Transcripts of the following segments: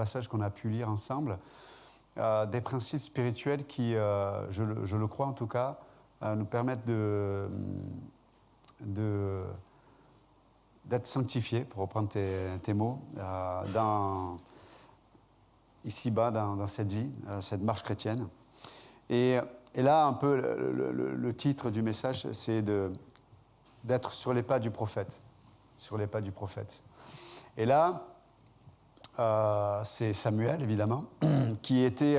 passages qu'on a pu lire ensemble, des principes spirituels qui, je le crois en tout cas, nous permettent d'être sanctifiés, pour reprendre tes mots, ici-bas dans cette vie, cette marche chrétienne. Et là, un peu, le titre du message, c'est d'être sur les pas du prophète. Sur les pas du prophète. Et là, c'est Samuel, évidemment, qui était...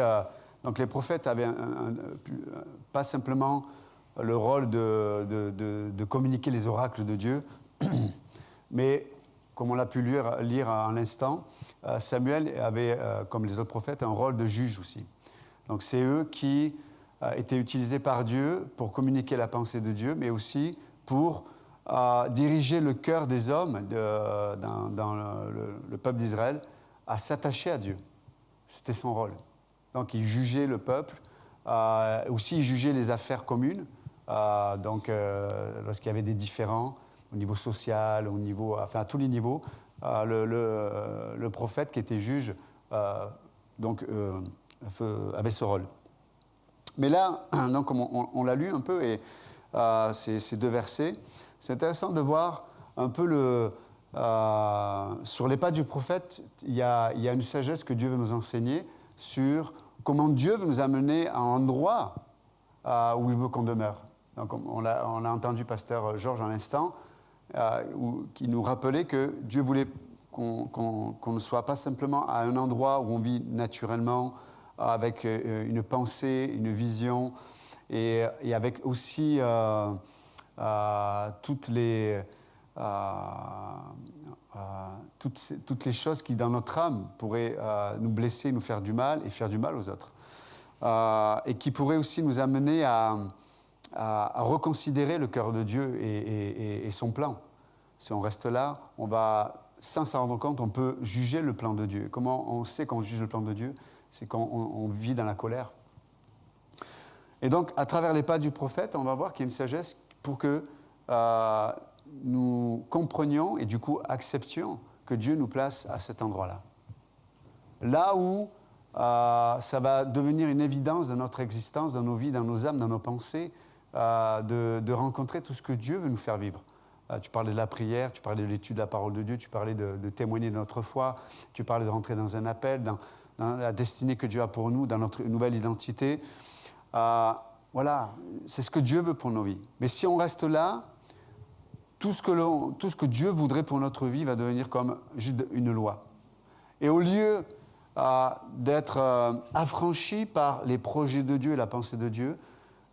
donc les prophètes avaient pas simplement le rôle de communiquer les oracles de Dieu, mais, comme on l'a pu lire à l'instant, Samuel avait, comme les autres prophètes, un rôle de juge aussi. Donc c'est eux qui étaient utilisés par Dieu pour communiquer la pensée de Dieu, mais aussi pour diriger le cœur des hommes dans le peuple d'Israël à s'attacher à Dieu. C'était son rôle. Donc il jugeait le peuple, aussi il jugeait les affaires communes, lorsqu'il y avait des différends au niveau social, au niveau, enfin à tous les niveaux, le prophète qui était juge avait ce rôle. Mais là, donc, comme on l'a lu un peu, et ces deux versets, c'est intéressant de voir un peu sur les pas du prophète, il y a une sagesse que Dieu veut nous enseigner sur comment Dieu veut nous amener à un endroit où il veut qu'on demeure. Donc, on a entendu pasteur Georges à l'instant, qui nous rappelait que Dieu voulait qu'on ne soit pas simplement à un endroit où on vit naturellement, avec une pensée, une vision, et avec aussi toutes les choses qui, dans notre âme, pourraient nous blesser, nous faire du mal et faire du mal aux autres. Et qui pourraient aussi nous amener à reconsidérer le cœur de Dieu et son plan. Si on reste là, on va, sans s'en rendre compte, on peut juger le plan de Dieu. Comment on sait qu'on juge le plan de Dieu? C'est quand on vit dans la colère. Et donc, à travers les pas du prophète, on va voir qu'il y a une sagesse pour que nous comprenions et du coup acceptions que Dieu nous place à cet endroit-là. Là où ça va devenir une évidence dans notre existence, dans nos vies, dans nos âmes, dans nos pensées, de rencontrer tout ce que Dieu veut nous faire vivre. Tu parlais de la prière, tu parlais de l'étude de la parole de Dieu, tu parlais de témoigner de notre foi, tu parlais de rentrer dans un appel, dans la destinée que Dieu a pour nous, dans notre nouvelle identité. Voilà, c'est ce que Dieu veut pour nos vies. Mais si on reste là, tout ce que Dieu voudrait pour notre vie va devenir comme juste une loi. Et au lieu d'être affranchi par les projets de Dieu et la pensée de Dieu,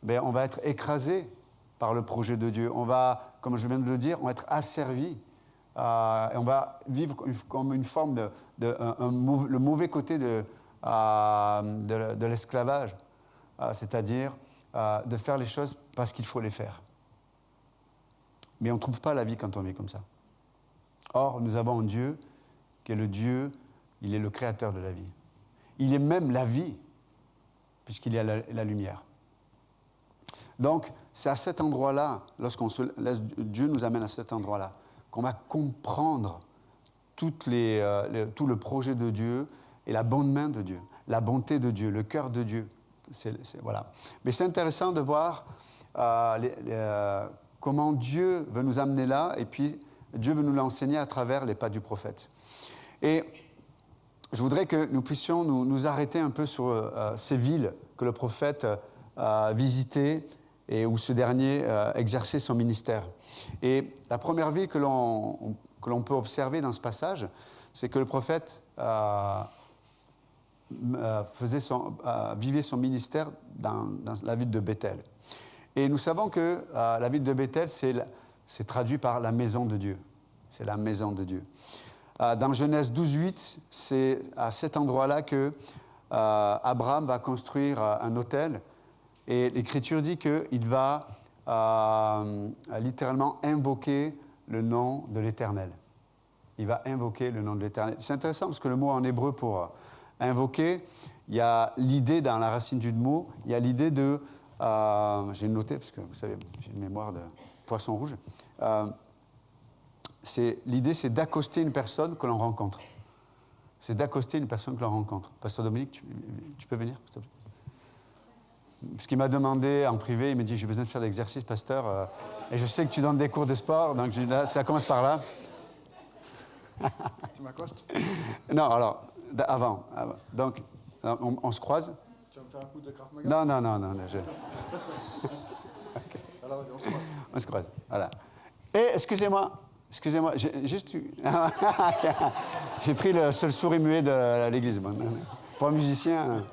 ben, on va être écrasé par le projet de Dieu. On va, comme je viens de le dire, on va être asservi. Et on va vivre comme une forme le mauvais côté de l'esclavage, c'est-à-dire de faire les choses parce qu'il faut les faire. Mais on ne trouve pas la vie quand on vit comme ça. Or, nous avons un Dieu qui est le Dieu, il est le créateur de la vie. Il est même la vie, puisqu'il y a la lumière. Donc, c'est à cet endroit-là, lorsqu'on se laisse, Dieu nous amène à cet endroit-là, qu'on va comprendre tout le projet de Dieu et la bonne main de Dieu, la bonté de Dieu, le cœur de Dieu. Voilà. Mais c'est intéressant de voir comment Dieu veut nous amener là, et puis Dieu veut nous l'enseigner à travers les pas du prophète. Et je voudrais que nous puissions nous arrêter un peu sur ces villes que le prophète visitait et où ce dernier exerçait son ministère. Et la première ville que l'on peut observer dans ce passage, c'est que le prophète vivait son ministère dans la ville de Bethel. Et nous savons que la ville de Bethel, c'est traduit par la maison de Dieu. C'est la maison de Dieu. Dans Genèse 12:8, c'est à cet endroit-là que Abraham va construire un autel. Et l'Écriture dit qu'il va littéralement invoquer le nom de l'Éternel. Il va invoquer le nom de l'Éternel. C'est intéressant parce que le mot en hébreu pour invoquer, il y a l'idée dans la racine du mot, il y a l'idée de... j'ai noté parce que vous savez, j'ai une mémoire de poisson rouge. L'idée, c'est d'accoster une personne que l'on rencontre. c'est d'accoster une personne que l'on rencontre. Pasteur Dominique, tu peux venir, s'il te plaît? Parce qu'il m'a demandé en privé, il m'a dit, j'ai besoin de faire des exercices, pasteur, et je sais que tu donnes des cours de sport, donc là, ça commence par là. Tu m'accostes? Non, alors, avant. Donc, on se croise? Tu vas me faire un coup de Krav Maga? Non. Okay. Alors, on se croise. On se croise, voilà. Et, excusez-moi, j'ai pris le seul souris muet de l'église. Bon, pour un musicien.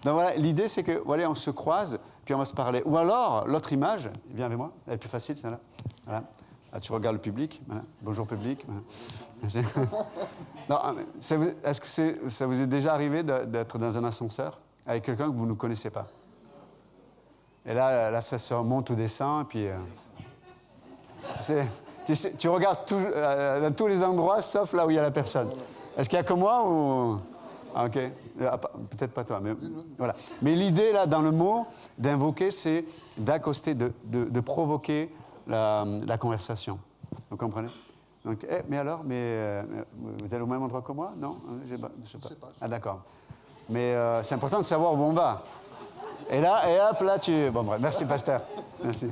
Donc voilà, l'idée, c'est que, voilà, on se croise, puis on va se parler. Ou alors, l'autre image, viens avec moi, elle est plus facile, celle-là. Voilà. Là, tu regardes le public. Voilà. Bonjour, public. Voilà. Non, est-ce que ça vous est déjà arrivé d'être dans un ascenseur avec quelqu'un que vous ne connaissez pas? Et là, ça se monte ou descend, et puis... tu regardes dans tous les endroits, sauf là où il y a la personne. Est-ce qu'il y a que moi ou... Ah, OK. Peut-être pas toi, mais voilà. Mais l'idée, là, dans le mot d'invoquer, c'est d'accoster, de provoquer la conversation. Vous comprenez? Donc, mais alors, vous allez au même endroit que moi? Non? Je sais pas. Ah, d'accord. Mais c'est important de savoir où on va. Et hop, là, Bon, bref, merci, pasteur. Merci.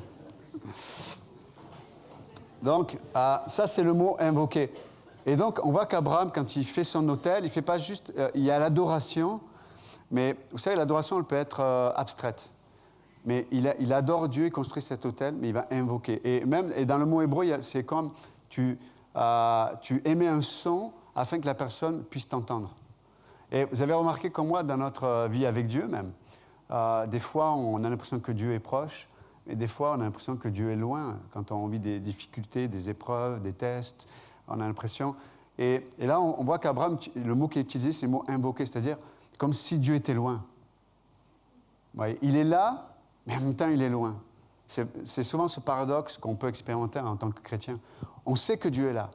Donc, ça, c'est le mot invoquer. Et donc, on voit qu'Abraham, quand il fait son autel, il ne fait pas juste... il y a l'adoration, mais vous savez, l'adoration, elle peut être abstraite. Mais il adore Dieu, il construit cet autel, mais il va invoquer. Et dans le mot hébreu, c'est comme tu émets un son afin que la personne puisse t'entendre. Et vous avez remarqué comme moi, dans notre vie avec Dieu même, des fois, on a l'impression que Dieu est proche, et des fois, on a l'impression que Dieu est loin. Quand on vit des difficultés, des épreuves, des tests, on a l'impression... Et là, on voit qu'Abraham, le mot qui est utilisé, c'est le mot « invoquer », c'est-à-dire comme si Dieu était loin. Vous voyez, il est là, mais en même temps, il est loin. C'est souvent ce paradoxe qu'on peut expérimenter en tant que chrétien. On sait que Dieu est là,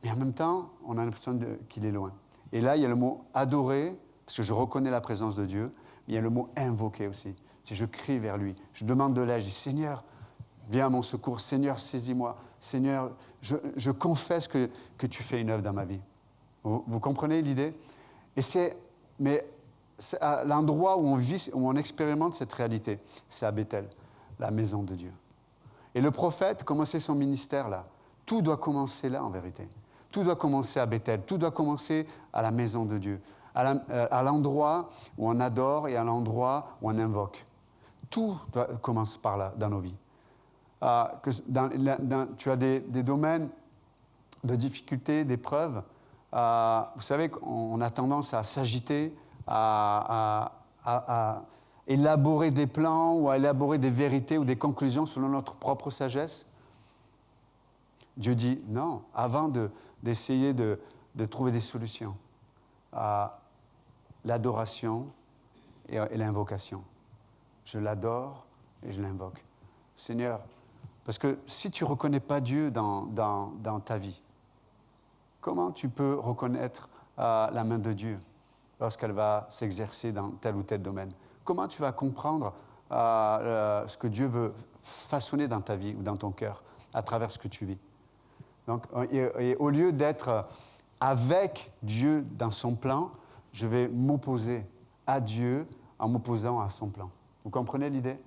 mais en même temps, on a l'impression qu'il est loin. Et là, il y a le mot « adorer », parce que je reconnais la présence de Dieu, mais il y a le mot « invoquer » aussi. Si je crie vers lui, je demande de l'aide, je dis « Seigneur, viens à mon secours, Seigneur, saisis-moi, Seigneur, je confesse que tu fais une œuvre dans ma vie. » Vous comprenez l'idée? Mais c'est à l'endroit où on vit, où on expérimente cette réalité, c'est à Bethel, la maison de Dieu. Et le prophète commençait son ministère là. Tout doit commencer là, en vérité. Tout doit commencer à Bethel, tout doit commencer à la maison de Dieu, à l'endroit où on adore et à l'endroit où on invoque. Tout commence par là, dans nos vies. Tu as des domaines de difficultés, d'épreuves. Vous savez qu'on a tendance à s'agiter, à élaborer des plans ou à élaborer des vérités ou des conclusions selon notre propre sagesse. Dieu dit non, avant d'essayer de trouver des solutions. L'adoration et l'invocation. Je l'adore et je l'invoque. Seigneur, parce que si tu ne reconnais pas Dieu dans ta vie, comment tu peux reconnaître la main de Dieu lorsqu'elle va s'exercer dans tel ou tel domaine? Comment tu vas comprendre ce que Dieu veut façonner dans ta vie ou dans ton cœur à travers ce que tu vis? Donc, et au lieu d'être avec Dieu dans son plan, je vais m'opposer à Dieu en m'opposant à son plan. Vous comprenez l'idée?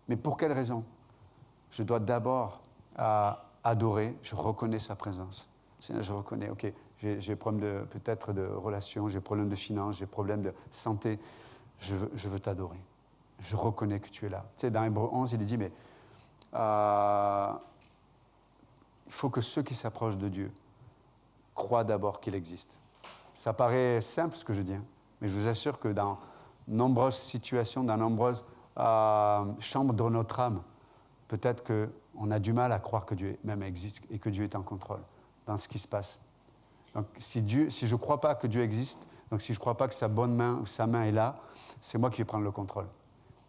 Mais pour quelle raison? Je dois d'abord adorer, je reconnais sa présence. Seigneur, je reconnais, OK, j'ai problème peut-être de relation, j'ai problème de finances, j'ai problème de santé. Je veux t'adorer. Je reconnais que tu es là. Tu sais, dans Hébreux 11, il est dit, mais il faut que ceux qui s'approchent de Dieu croient d'abord qu'il existe. Ça paraît simple ce que je dis, hein, mais je vous assure que dans nombreuses situations, dans nombreuses chambres de notre âme, peut-être qu'on a du mal à croire que Dieu même existe et que Dieu est en contrôle dans ce qui se passe. Donc, si je ne crois pas que Dieu existe, donc si je ne crois pas que sa bonne main ou sa main est là, c'est moi qui vais prendre le contrôle.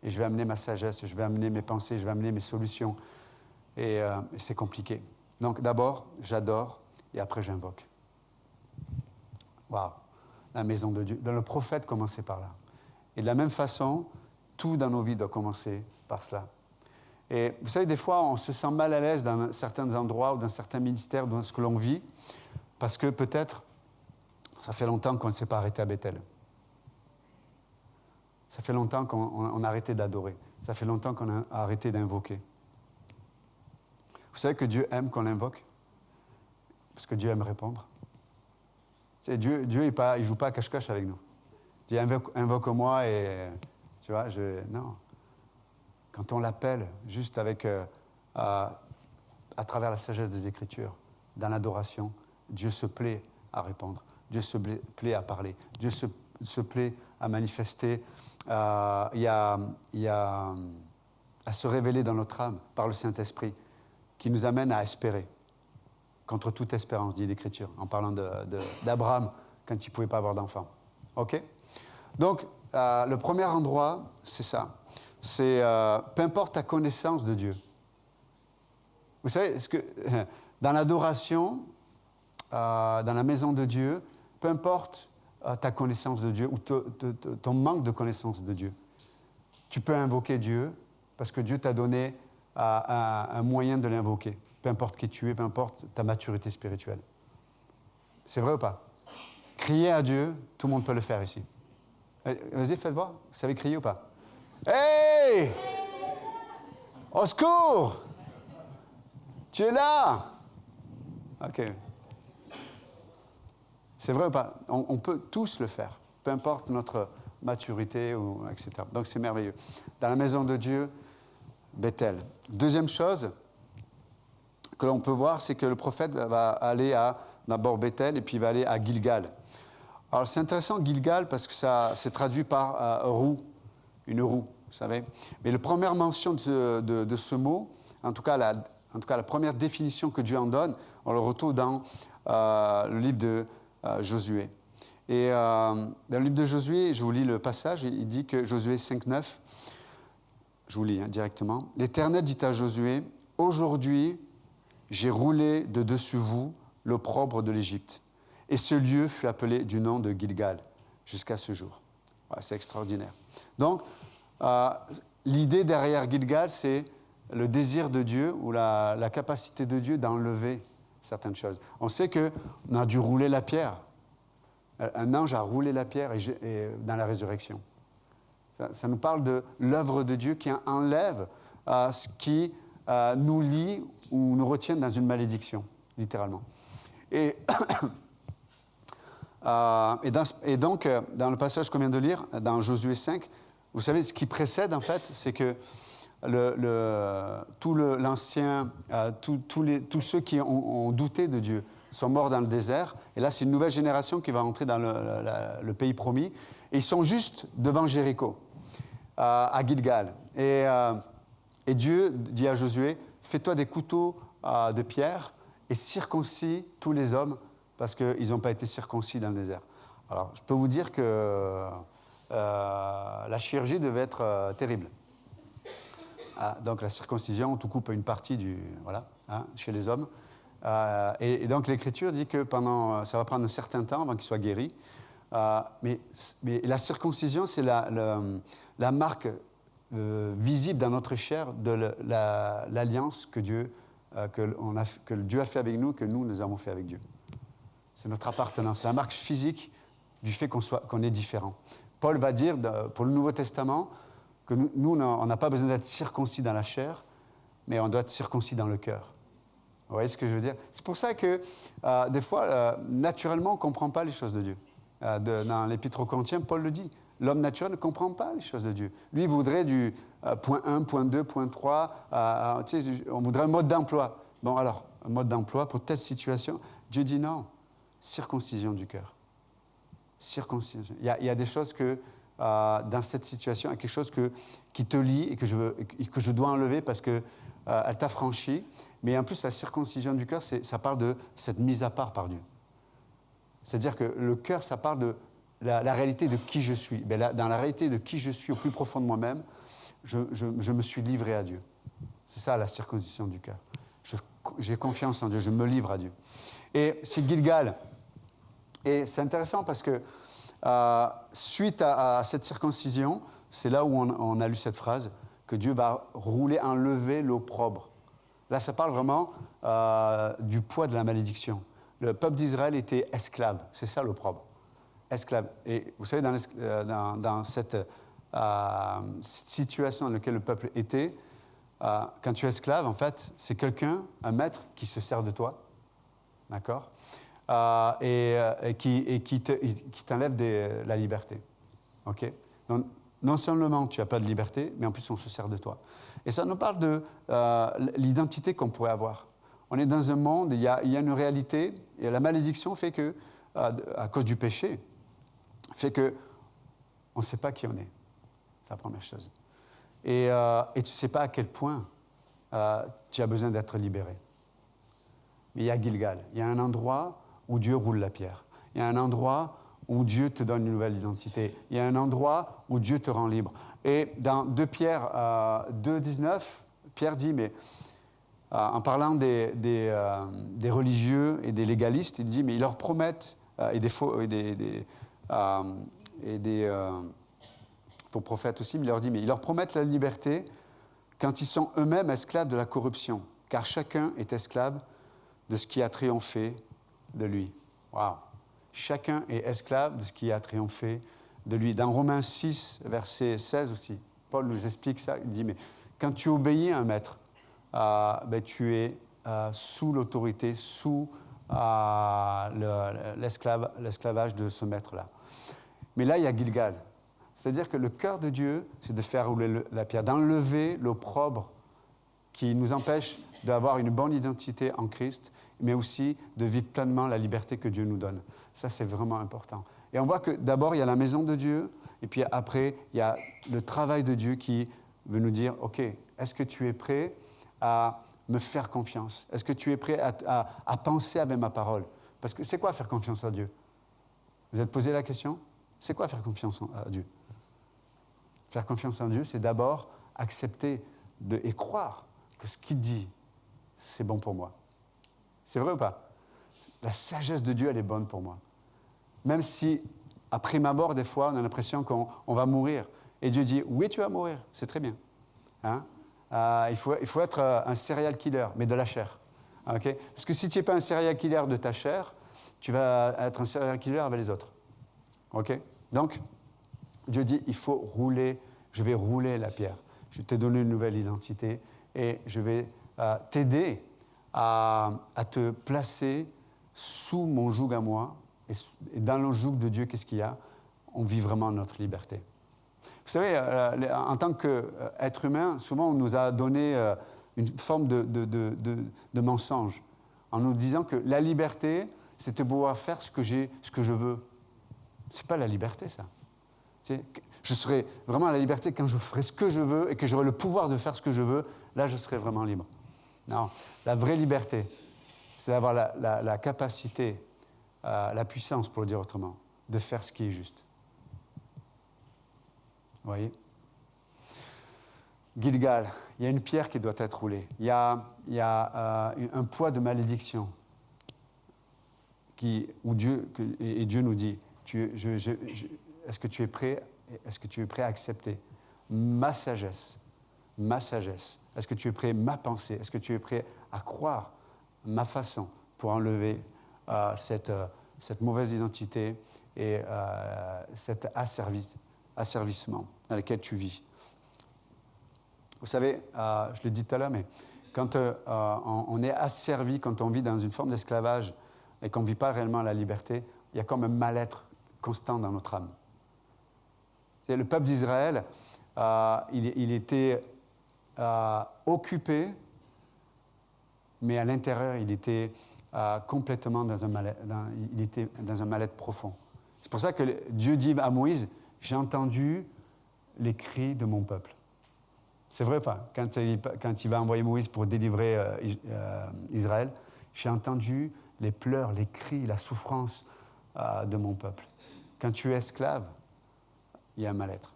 Et je vais amener ma sagesse, je vais amener mes pensées, je vais amener mes solutions. Et c'est compliqué. Donc d'abord, j'adore et après j'invoque. Waouh, la maison de Dieu. Le prophète commençait par là. Et de la même façon, tout dans nos vies doit commencer par cela. Et vous savez, des fois, on se sent mal à l'aise dans certains endroits ou dans certains ministères, dans ce que l'on vit, parce que peut-être Ça fait longtemps qu'on ne s'est pas arrêté à Bethel. Ça fait longtemps qu'on a arrêté d'adorer. Ça fait longtemps qu'on a arrêté d'invoquer. Vous savez que Dieu aime qu'on l'invoque? Parce que Dieu aime répondre. Tu sais, Dieu il ne joue pas à cache-cache avec nous. Il dit invoque-moi et tu vois, non. Quand on l'appelle, juste avec, à travers la sagesse des Écritures, dans l'adoration, Dieu se plaît à répondre. Dieu se plaît à parler. Dieu se plaît à manifester, à se révéler dans notre âme par le Saint-Esprit, qui nous amène à espérer. Contre toute espérance, dit l'Écriture, en parlant d'Abraham, quand il ne pouvait pas avoir d'enfant. OK? Donc, le premier endroit, c'est ça. C'est peu importe ta connaissance de Dieu. Vous savez, dans l'adoration, dans la maison de Dieu, peu importe ta connaissance de Dieu ou ton manque de connaissance de Dieu, tu peux invoquer Dieu parce que Dieu t'a donné un moyen de l'invoquer. Peu importe qui tu es, peu importe ta maturité spirituelle. C'est vrai ou pas? Crier à Dieu, tout le monde peut le faire ici. Vas-y, faites voir. Vous savez crier ou pas? Hey! Au secours! Tu es là? OK. C'est vrai ou pas? On peut tous le faire, peu importe notre maturité, etc. Donc, c'est merveilleux. Dans la maison de Dieu, Bethel. Deuxième chose que l'on peut voir, c'est que le prophète va aller à d'abord Bethel et puis il va aller à Gilgal. Alors, c'est intéressant, Gilgal, parce que ça c'est traduit par roue, une roue, vous savez. Mais la première mention de ce mot, en tout cas la première définition que Dieu en donne, on le retrouve dans le livre de Josué. Et dans le livre de Josué, je vous lis le passage, il dit que Josué 5,9, je vous lis directement. « L'Éternel dit à Josué, « Aujourd'hui, j'ai roulé de dessus vous l'opprobre de l'Égypte. » Et ce lieu fut appelé du nom de Gilgal jusqu'à ce jour. Ouais, c'est extraordinaire. Donc, l'idée derrière Gilgal, c'est le désir de Dieu ou la capacité de Dieu d'enlever certaines choses. On sait qu'on a dû rouler la pierre. Un ange a roulé la pierre dans la résurrection. Ça nous parle de l'œuvre de Dieu qui enlève ce qui nous lie ou nous retient dans une malédiction, littéralement. Et donc, dans le passage qu'on vient de lire, dans Josué 5, vous savez, ce qui précède, en fait, c'est que tous ceux qui ont douté de Dieu sont morts dans le désert. Et là, c'est une nouvelle génération qui va entrer dans le pays promis. Et ils sont juste devant Jéricho, à Gilgal. Et Dieu dit à Josué, fais-toi des couteaux de pierre et circoncis tous les hommes parce qu'ils n'ont pas été circoncis dans le désert. Alors, je peux vous dire que la chirurgie devait être terrible. Donc, la circoncision, on te coupe une partie chez les hommes. Et donc, l'Écriture dit que ça va prendre un certain temps avant qu'il soit guéri. Mais la circoncision, c'est la marque visible dans notre chair de l'alliance que Dieu a fait avec nous, que nous avons fait avec Dieu. C'est notre appartenance. C'est la marque physique du fait qu'on est différent. Paul va dire, pour le Nouveau Testament, que nous on n'a pas besoin d'être circoncis dans la chair, mais on doit être circoncis dans le cœur. Vous voyez ce que je veux dire? C'est pour ça que, des fois, naturellement, on ne comprend pas les choses de Dieu. Dans l'Épître aux Corinthiens, Paul le dit. L'homme naturel ne comprend pas les choses de Dieu. Lui, il voudrait du point 1, point 2, point 3. On voudrait un mode d'emploi. Bon, alors, un mode d'emploi pour telle situation. Dieu dit non. Circoncision du cœur. Circoncision. Il y a des choses que, dans cette situation, il y a quelque chose qui te lie et que je dois enlever parce qu'elle t'a franchi. Mais en plus, la circoncision du cœur, ça parle de cette mise à part par Dieu. C'est-à-dire que le cœur, ça parle de la réalité de qui je suis. Dans la réalité de qui je suis au plus profond de moi-même, je me suis livré à Dieu. C'est ça la circoncision du cœur. J'ai confiance en Dieu, je me livre à Dieu. Et c'est Gilgal. Et c'est intéressant parce que suite à cette circoncision, c'est là où on a lu cette phrase, que Dieu va enlever l'opprobre. Là, ça parle vraiment du poids de la malédiction. Le peuple d'Israël était esclave, c'est ça l'opprobre. esclave. Et vous savez, dans cette situation dans laquelle le peuple était, quand tu es esclave, en fait, c'est quelqu'un, un maître, qui se sert de toi, d'accord, et qui t'enlève la liberté. Ok. Donc, non seulement tu n'as pas de liberté, mais en plus on se sert de toi. Et ça nous parle de l'identité qu'on pourrait avoir. On est dans un monde, il y a une réalité, et la malédiction fait que, à cause du péché, fait qu'on ne sait pas qui on est. C'est la première chose. Et tu ne sais pas à quel point tu as besoin d'être libéré. Mais il y a Gilgal, il y a un endroit où Dieu roule la pierre. Il y a un endroit où Dieu te donne une nouvelle identité. Il y a un endroit où Dieu te rend libre. Et dans 2 Pierre 2,19, Pierre dit, mais en parlant des religieux et des légalistes, il dit, mais ils leur promettent, et des faux prophètes aussi, mais il leur dit, mais ils leur promettent la liberté quand ils sont eux-mêmes esclaves de la corruption, car chacun est esclave de ce qui a triomphé de lui. Waouh! Chacun est esclave de ce qui a triomphé de lui. Dans Romains 6, verset 16 aussi, Paul nous explique ça. Il dit, mais quand tu obéis à un maître, tu es sous l'autorité, sous l'esclavage de ce maître-là. Mais là, il y a Gilgal. C'est-à-dire que le cœur de Dieu, c'est de faire rouler la pierre, d'enlever l'opprobre qui nous empêche d'avoir une bonne identité en Christ, mais aussi de vivre pleinement la liberté que Dieu nous donne. Ça, c'est vraiment important. Et on voit que d'abord, il y a la maison de Dieu, et puis après, il y a le travail de Dieu qui veut nous dire, OK, est-ce que tu es prêt à me faire confiance? Est-ce que tu es prêt à penser avec ma parole? Parce que c'est quoi faire confiance à Dieu? Vous êtes posé la question? C'est quoi faire confiance à Dieu? Faire confiance en Dieu, c'est d'abord accepter et croire que ce qu'il dit, c'est bon pour moi. C'est vrai ou pas? La sagesse de Dieu, elle est bonne pour moi. Même si, après ma mort, des fois, on a l'impression qu'on va mourir. Et Dieu dit, oui, tu vas mourir, c'est très bien. Hein? Il faut être un serial killer, mais de la chair. Okay? Parce que si tu n'es pas un serial killer de ta chair, tu vas être un serial killer avec les autres. Okay? Donc, Dieu dit, je vais rouler la pierre. Je vais te donner une nouvelle identité et je vais t'aider à te placer sous mon joug à moi. Et dans le joug de Dieu, qu'est-ce qu'il y a? On vit vraiment notre liberté. Vous savez, en tant qu'être humain, souvent on nous a donné une forme de mensonge en nous disant que la liberté, c'est de pouvoir faire ce que je veux. Ce n'est pas la liberté, ça. Je serai vraiment à la liberté quand je ferai ce que je veux et que j'aurai le pouvoir de faire ce que je veux. Là, je serai vraiment libre. Non, la vraie liberté, c'est d'avoir la capacité, la puissance, pour le dire autrement, de faire ce qui est juste. Vous voyez? Gilgal, il y a une pierre qui doit être roulée. Il y a un poids de malédiction où Dieu nous dit, est-ce que tu es prêt? Est-ce que tu es prêt à accepter ma sagesse? Est-ce que tu es prêt à ma pensée? Est-ce que tu es prêt à croire ma façon pour enlever cette mauvaise identité et cet asservissement dans lequel tu vis? Vous savez, je l'ai dit tout à l'heure, mais quand on est asservi, quand on vit dans une forme d'esclavage et qu'on ne vit pas réellement la liberté, il y a comme un mal-être constant dans notre âme. Le peuple d'Israël, il était occupé, mais à l'intérieur, il était complètement dans un mal-être profond. C'est pour ça que Dieu dit à Moïse, « J'ai entendu les cris de mon peuple ». C'est vrai ou pas? Quand il va envoyer Moïse pour délivrer Israël, « J'ai entendu les pleurs, les cris, la souffrance de mon peuple ». Quand tu es esclave, il y a un mal-être.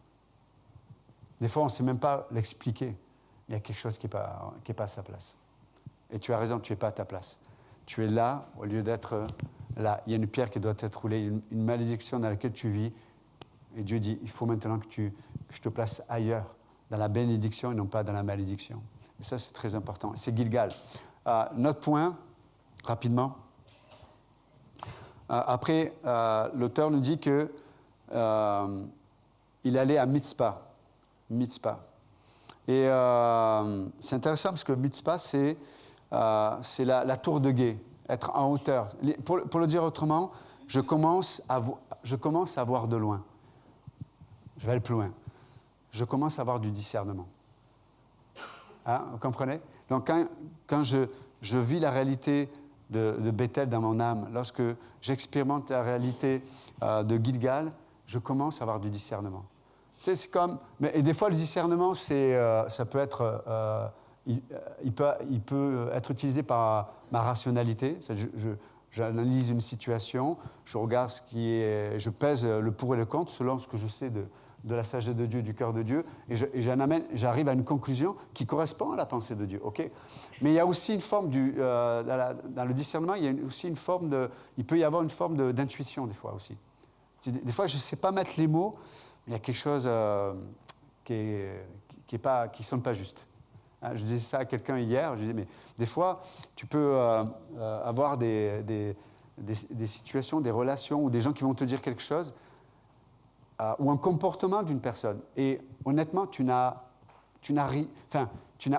Des fois, on ne sait même pas l'expliquer. Il y a quelque chose qui n'est pas à sa place. Et tu as raison, tu n'es pas à ta place. Tu es là au lieu d'être là. Il y a une pierre qui doit être roulée, une malédiction dans laquelle tu vis. Et Dieu dit, il faut maintenant que je te place ailleurs, dans la bénédiction et non pas dans la malédiction. Et ça, c'est très important. C'est Gilgal. Notre point, rapidement. après, l'auteur nous dit que il allait à Mitzpah. Et c'est intéressant parce que Mitzpah, c'est la tour de guet, être en hauteur. Pour le dire autrement, je commence à voir de loin. Je vais aller plus loin. Je commence à avoir du discernement. Hein, vous comprenez? Donc, quand je vis la réalité de Bethel dans mon âme, lorsque j'expérimente la réalité de Gilgal, je commence à avoir du discernement. Tu sais, c'est comme... Et des fois, le discernement, ça peut être... il peut être utilisé par ma rationalité. J'analyse une situation, je regarde je pèse le pour et le contre selon ce que je sais de la sagesse de Dieu, du cœur de Dieu, et j'arrive à une conclusion qui correspond à la pensée de Dieu. Okay? Mais il y a aussi une forme dans le discernement, il peut y avoir une forme d'intuition des fois aussi. Des fois, je ne sais pas mettre les mots, mais il y a quelque chose qui ne sonne pas juste. Je disais ça à quelqu'un hier, je disais, mais des fois, tu peux avoir des situations, des relations, ou des gens qui vont te dire quelque chose, ou un comportement d'une personne. Et honnêtement, tu n'as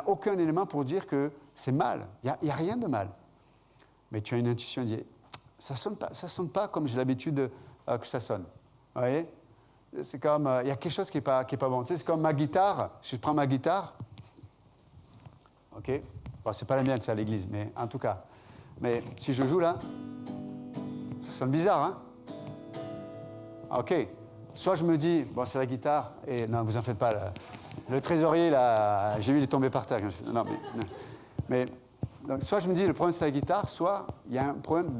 aucun élément pour dire que c'est mal. Il n'y a rien de mal. Mais tu as une intuition qui dit, ça ne sonne pas comme j'ai l'habitude que ça sonne. Vous voyez? C'est comme, il y a quelque chose qui n'est pas bon. Tu sais, c'est comme ma guitare. Si je prends ma guitare, OK? Bon, c'est pas la mienne, c'est à l'église, mais en tout cas. Mais si je joue là, ça sonne bizarre, hein? OK. Soit je me dis, bon, c'est la guitare, et non, vous en faites pas. Le trésorier, là, j'ai vu, il est tombé par terre. Non, mais donc, soit je me dis, le problème, c'est la guitare, soit il y a un problème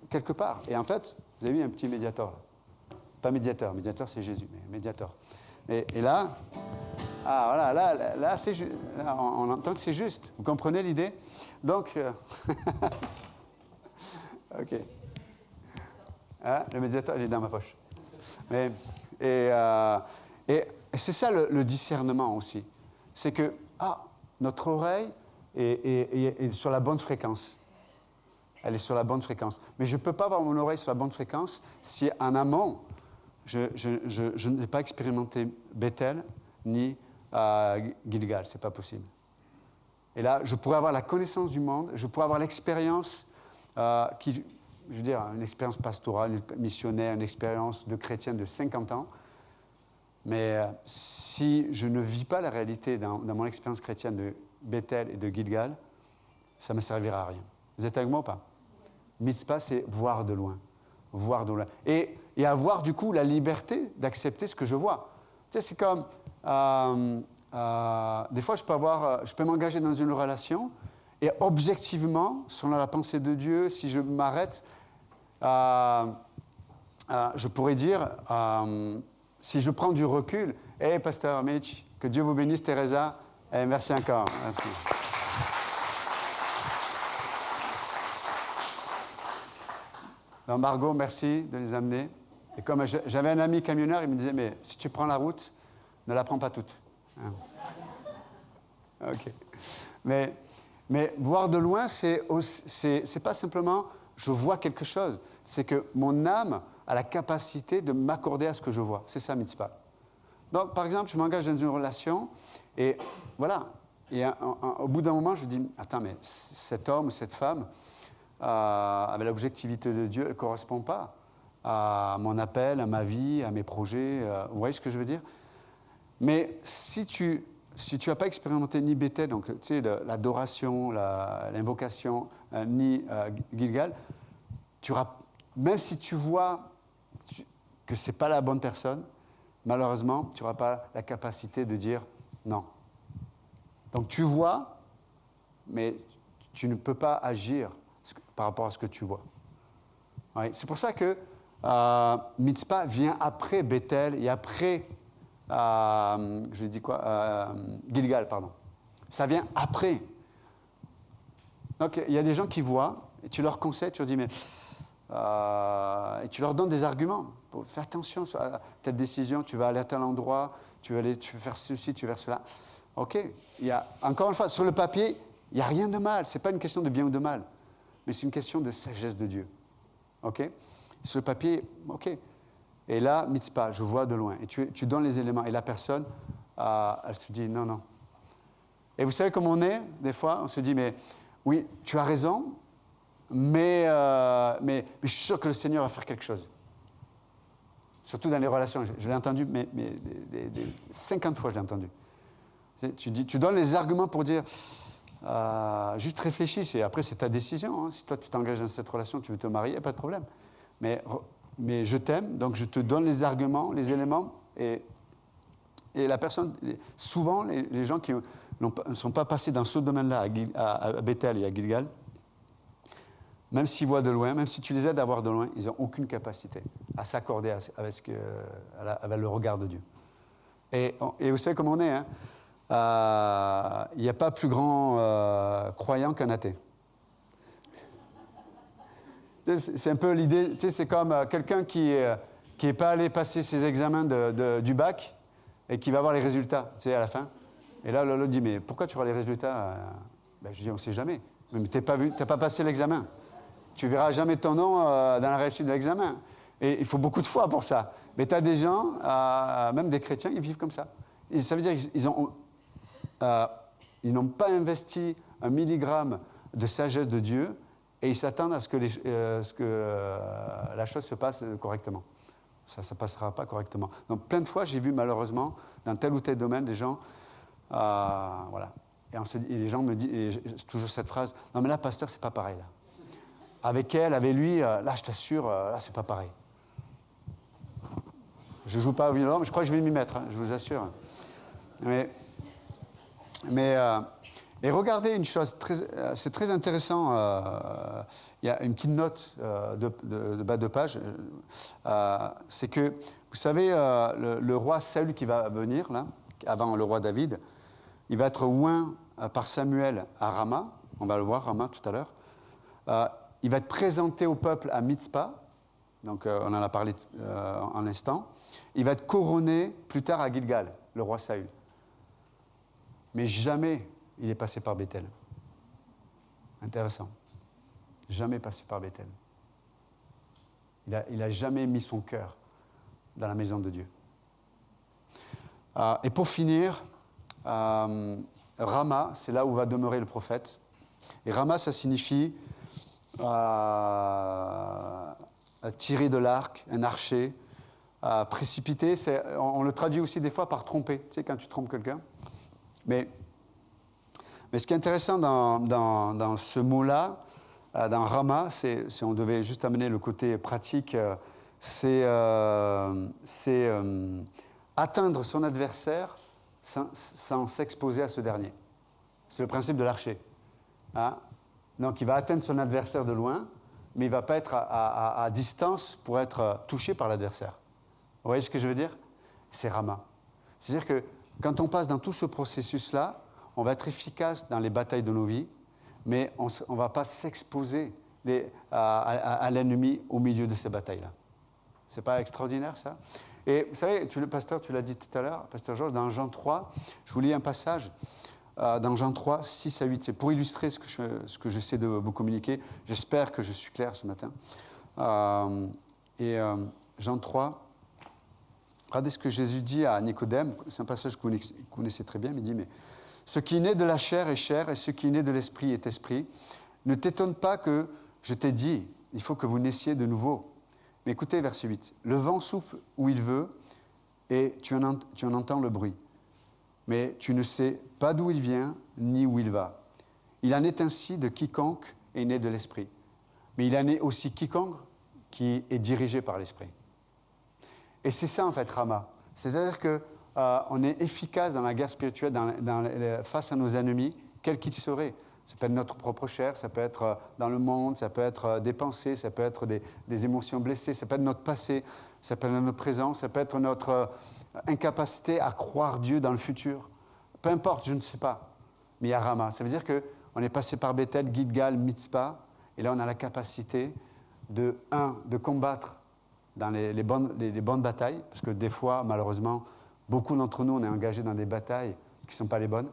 quelque part. Et en fait, vous avez vu un petit médiateur, là. Pas médiateur, c'est Jésus, mais médiateur. Et là, là, on entend que c'est juste. Vous comprenez l'idée? Donc, OK. Hein, le médiateur, il est dans ma poche. Et c'est ça le discernement aussi. C'est que notre oreille est sur la bonne fréquence. Elle est sur la bonne fréquence. Mais je ne peux pas avoir mon oreille sur la bonne fréquence si en amont, je n'ai pas expérimenté Bethel ni Gilgal. Ce n'est pas possible. Et là, je pourrais avoir la connaissance du monde, je pourrais avoir l'expérience je veux dire, une expérience pastorale, missionnaire, une expérience de chrétien de 50 ans. Mais si je ne vis pas la réalité dans mon expérience chrétienne de Bethel et de Gilgal, ça ne me servira à rien. Vous êtes avec moi ou pas? Mitzpah, c'est voir de loin. Voir de loin. Et avoir, du coup, la liberté d'accepter ce que je vois. Tu sais, c'est comme... des fois, je peux m'engager dans une relation et objectivement, selon la pensée de Dieu, si je m'arrête, je pourrais dire, si je prends du recul, « Hey, Pasteur Mitch, que Dieu vous bénisse, Teresa. Hey, merci encore. » Merci. Donc, Margot, merci de les amener. Et comme j'avais un ami camionneur, il me disait, mais si tu prends la route, ne la prends pas toute. Hein? OK. Mais voir de loin, c'est pas simplement je vois quelque chose. C'est que mon âme a la capacité de m'accorder à ce que je vois. C'est ça, Mitzpah. Donc, par exemple, je m'engage dans une relation et voilà. Et au bout d'un moment, je dis, attends, mais cet homme ou cette femme, avec l'objectivité de Dieu, elle ne correspond pas à mon appel, à ma vie, à mes projets. Vous voyez ce que je veux dire? Mais si tu n'as pas expérimenté ni Bethel, donc tu sais, l'adoration, l'invocation, ni Gilgal, même si tu vois que ce n'est pas la bonne personne, malheureusement, tu n'auras pas la capacité de dire non. Donc tu vois, mais tu ne peux pas agir par rapport à ce que tu vois. Ouais, c'est pour ça que Mitzpah vient après Bethel et après, je dis quoi, Gilgal, pardon. Ça vient après. Donc il y a des gens qui voient, et tu leur conseilles, tu leur dis, mais... et tu leur donnes des arguments. Fais attention à telle décision, tu vas aller à tel endroit, tu veux faire ceci, tu veux faire cela. OK. Encore une fois, sur le papier, il n'y a rien de mal. Ce n'est pas une question de bien ou de mal, mais c'est une question de sagesse de Dieu. OK. Sur le papier, OK. Et là, mitzpah, je vois de loin. Et tu donnes les éléments. Et la personne, elle se dit non. Et vous savez comment on est, des fois? On se dit, mais oui, tu as raison, mais je suis sûr que le Seigneur va faire quelque chose. Surtout dans les relations. Je l'ai entendu, mais 50 fois, je l'ai entendu. Tu donnes les arguments pour dire, juste réfléchis, après c'est ta décision. Hein. Si toi tu t'engages dans cette relation, tu veux te marier, pas de problème. Mais je t'aime, donc je te donne les arguments, les éléments, et la personne, souvent les gens qui ne sont pas passés dans ce domaine-là, à Bethel et à Gilgal, même s'ils voient de loin, même si tu les aides à voir de loin, ils n'ont aucune capacité à s'accorder avec le regard de Dieu. Et vous savez comment on est, hein? Il n'y a pas plus grand croyant qu'un athée. C'est un peu l'idée, tu sais, c'est comme quelqu'un qui n'est pas allé passer ses examens du bac et qui va avoir les résultats, tu sais, à la fin. Et là, l'autre dit, mais pourquoi tu auras les résultats? Je dis, on ne sait jamais. Mais tu n'as pas passé l'examen. Tu ne verras jamais ton nom dans la réussite de l'examen. Et il faut beaucoup de foi pour ça. Mais tu as des gens, même des chrétiens, ils vivent comme ça. Et ça veut dire qu'ils n'ont pas investi 1 milligramme de sagesse de Dieu et ils s'attendent à ce que la chose se passe correctement. Ça ne passera pas correctement. Donc plein de fois, j'ai vu malheureusement, dans tel ou tel domaine, des gens... voilà. Et les gens me disent, c'est toujours cette phrase, non mais là, pasteur, c'est pas pareil. Là. Avec elle, avec lui, là, je t'assure, là, c'est pas pareil. Je joue pas au violon, mais je crois que je vais m'y mettre, hein, je vous assure. Et regardez une chose, c'est très intéressant, il y a une petite note de bas de page, c'est que, vous savez, le roi Saül qui va venir, là, avant le roi David, il va être oint par Samuel à Rama, on va le voir, Rama, tout à l'heure. Il va être présenté au peuple à Mitzpah, donc on en a parlé en instant. Il va être couronné plus tard à Gilgal, le roi Saül. Mais jamais il est passé par Bethel. Intéressant. Jamais passé par Bethel. Il a jamais mis son cœur dans la maison de Dieu. Et pour finir, Rama, c'est là où va demeurer le prophète. Et Rama, ça signifie tirer de l'arc, un archer, précipiter. On le traduit aussi des fois par tromper, tu sais, quand tu trompes quelqu'un. Mais ce qui est intéressant dans ce mot-là, dans Rama, si on devait juste amener le côté pratique, c'est atteindre son adversaire sans s'exposer à ce dernier. C'est le principe de l'archer. Hein? Donc il va atteindre son adversaire de loin, mais il ne va pas être à distance pour être touché par l'adversaire. Vous voyez ce que je veux dire? C'est Rama. C'est-à-dire que quand on passe dans tout ce processus-là, on va être efficace dans les batailles de nos vies, mais on ne va pas s'exposer à l'ennemi au milieu de ces batailles-là. Ce n'est pas extraordinaire, ça? Et vous savez, pasteur, tu l'as dit tout à l'heure, pasteur Georges, dans Jean 3, je vous lis un passage, dans Jean 3, 6 à 8. C'est pour illustrer ce que j'essaie de vous communiquer. J'espère que je suis clair ce matin. Jean 3, regardez ce que Jésus dit à Nicodème. C'est un passage que vous connaissez très bien. Il dit, mais ce qui est né de la chair est chair, et ce qui est né de l'esprit est esprit. Ne t'étonne pas que je t'ai dit, il faut que vous naissiez de nouveau. Mais écoutez, verset 8. Le vent souffle où il veut, et tu en entends le bruit. Mais tu ne sais pas d'où il vient, ni où il va. Il en est ainsi de quiconque est né de l'esprit. Mais il en est aussi quiconque qui est dirigé par l'esprit. Et c'est ça, en fait, Rama. C'est-à-dire qu'on est efficace dans la guerre spirituelle, face à nos ennemis, quels qu'ils seraient. Ça peut être notre propre chair, ça peut être dans le monde, ça peut être des pensées, ça peut être des émotions blessées, ça peut être notre passé, ça peut être notre présent, ça peut être notre incapacité à croire Dieu dans le futur. Peu importe, je ne sais pas. Mais il y a Rama. Ça veut dire qu'on est passé par Bethel, Gilgal, Mitzpah, et là on a la capacité de combattre dans les bonnes batailles, parce que des fois, malheureusement, beaucoup d'entre nous, on est engagés dans des batailles qui ne sont pas les bonnes.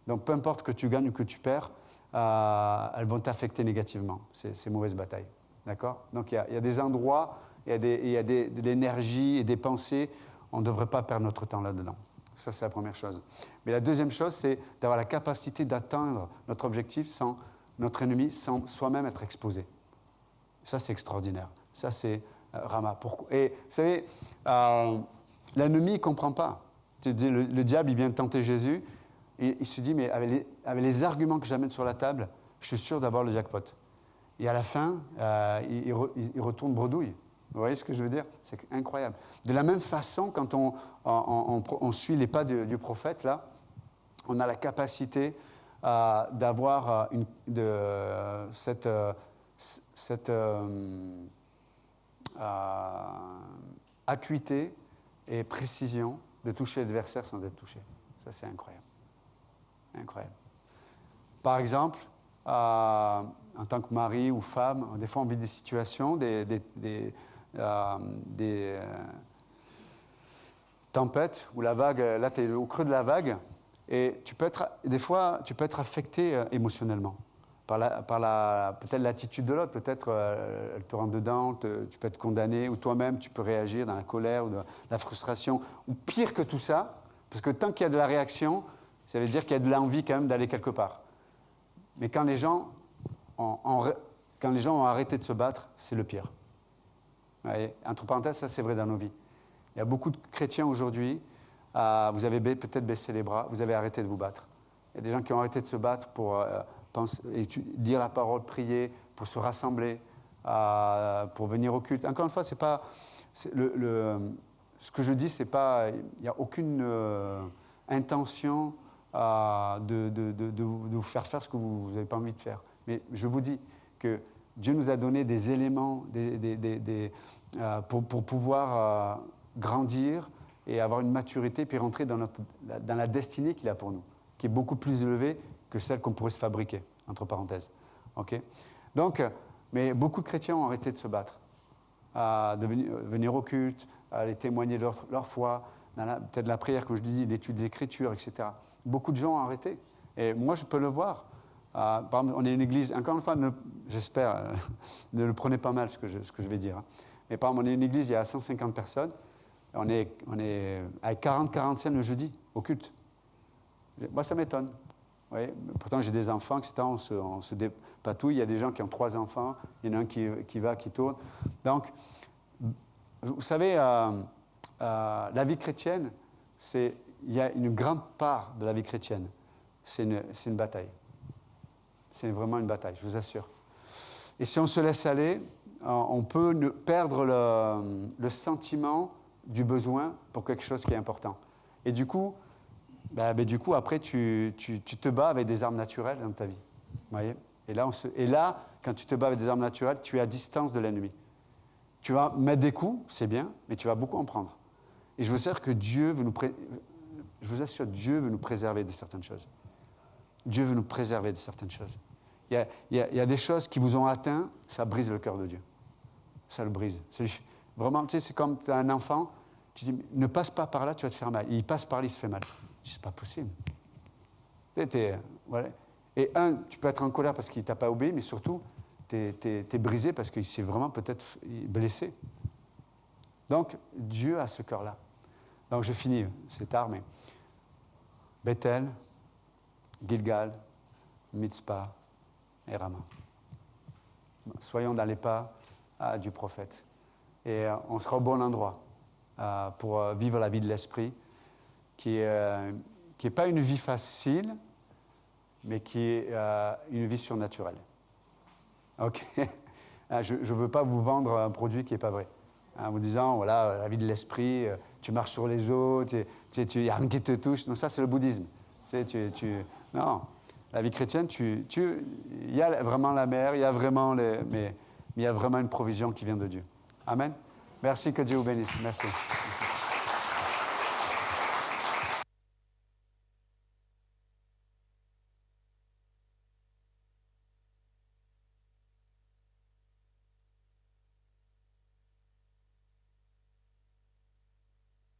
Donc peu importe que tu gagnes ou que tu perds, elles vont t'affecter négativement, ces mauvaises batailles. D'accord? Donc, il y a des endroits, il y a de l'énergie et des pensées. On ne devrait pas perdre notre temps là-dedans. Ça, c'est la première chose. Mais la deuxième chose, c'est d'avoir la capacité d'atteindre notre objectif sans notre ennemi, sans soi-même être exposé. Ça, c'est extraordinaire. Ça, c'est Rama. Et vous savez, l'ennemi ne comprend pas. Le diable, il vient tenter Jésus. Et il se dit, mais avec les arguments que j'amène sur la table, je suis sûr d'avoir le jackpot. Et à la fin, il retourne bredouille. Vous voyez ce que je veux dire? C'est incroyable. De la même façon, quand on suit les pas du prophète, là, on a la capacité d'avoir cette acuité et précision de toucher l'adversaire sans être touché. Ça, c'est incroyable. Incroyable. Par exemple, en tant que mari ou femme, des fois on vit des situations, des tempêtes où la vague, là tu es au creux de la vague et des fois tu peux être affecté émotionnellement par peut-être l'attitude de l'autre, peut-être elle te rentre dedans, tu peux être condamné ou toi-même tu peux réagir dans la colère ou de la frustration ou pire que tout ça, parce que tant qu'il y a de la réaction, ça veut dire qu'il y a de l'envie quand même d'aller quelque part. Mais quand les gens ont arrêté de se battre, c'est le pire. Ouais, entre parenthèses, ça c'est vrai dans nos vies. Il y a beaucoup de chrétiens aujourd'hui, vous avez peut-être baissé les bras, vous avez arrêté de vous battre. Il y a des gens qui ont arrêté de se battre pour dire la parole, prier, pour se rassembler, pour venir au culte. Encore une fois, ce que je dis, c'est pas, il n'y a aucune intention de vous faire ce que vous n'avez pas envie de faire. Mais je vous dis que Dieu nous a donné des éléments pour pouvoir grandir et avoir une maturité, puis rentrer dans la destinée qu'il a pour nous, qui est beaucoup plus élevée que celle qu'on pourrait se fabriquer, entre parenthèses. Okay? Donc, mais beaucoup de chrétiens ont arrêté de se battre, de venir au culte, aller témoigner de leur foi, peut-être la prière, comme je dis, l'étude de l'Écriture, etc. Beaucoup de gens ont arrêté. Et moi, je peux le voir. Par exemple, on est une église, encore une fois, j'espère, ne le prenez pas mal ce que je vais dire. Hein. Mais par exemple, on est une église, il y a 150 personnes. On est avec 40-45 le jeudi, au culte. Moi, ça m'étonne. Oui, pourtant, j'ai des enfants, etc. On se dépatouille. Il y a des gens qui ont 3 enfants. Il y en a un qui tourne. Donc, vous savez, la vie chrétienne, il y a une grande part de la vie chrétienne. C'est une bataille. C'est vraiment une bataille, je vous assure. Et si on se laisse aller, on peut perdre le sentiment du besoin pour quelque chose qui est important. Et du coup, après, tu te bats avec des armes naturelles dans ta vie. Vous voyez? Et là, quand tu te bats avec des armes naturelles, tu es à distance de l'ennemi. Tu vas mettre des coups, c'est bien, mais tu vas beaucoup en prendre. Et je vous assure que Dieu veut nous préserver de certaines choses. Dieu veut nous préserver de certaines choses. Il y a des choses qui vous ont atteint, ça brise le cœur de Dieu. Ça le brise. Vraiment, tu sais, c'est comme tu as un enfant, tu dis, ne passe pas par là, tu vas te faire mal. Il passe par là, il se fait mal. Tu dis, c'est pas possible. Voilà. Et tu peux être en colère parce qu'il ne t'a pas obéi, mais surtout, tu es brisé parce qu'il s'est vraiment peut-être blessé. Donc, Dieu a ce cœur-là. Donc, je finis, c'est tard, mais Bethel, Gilgal, Mitzpah et Rama. Soyons dans les pas du prophète. Et on sera au bon endroit pour vivre la vie de l'esprit, qui n'est pas une vie facile, mais qui est une vie surnaturelle. OK? Je ne veux pas vous vendre un produit qui n'est pas vrai. En vous disant, voilà, la vie de l'esprit, tu marches sur les eaux, il n'y a rien qui te touche. Non, ça, c'est le bouddhisme. Non, la vie chrétienne, il y a vraiment la mer, il y a vraiment mais il y a vraiment une provision qui vient de Dieu. Amen. Merci, que Dieu vous bénisse. Merci.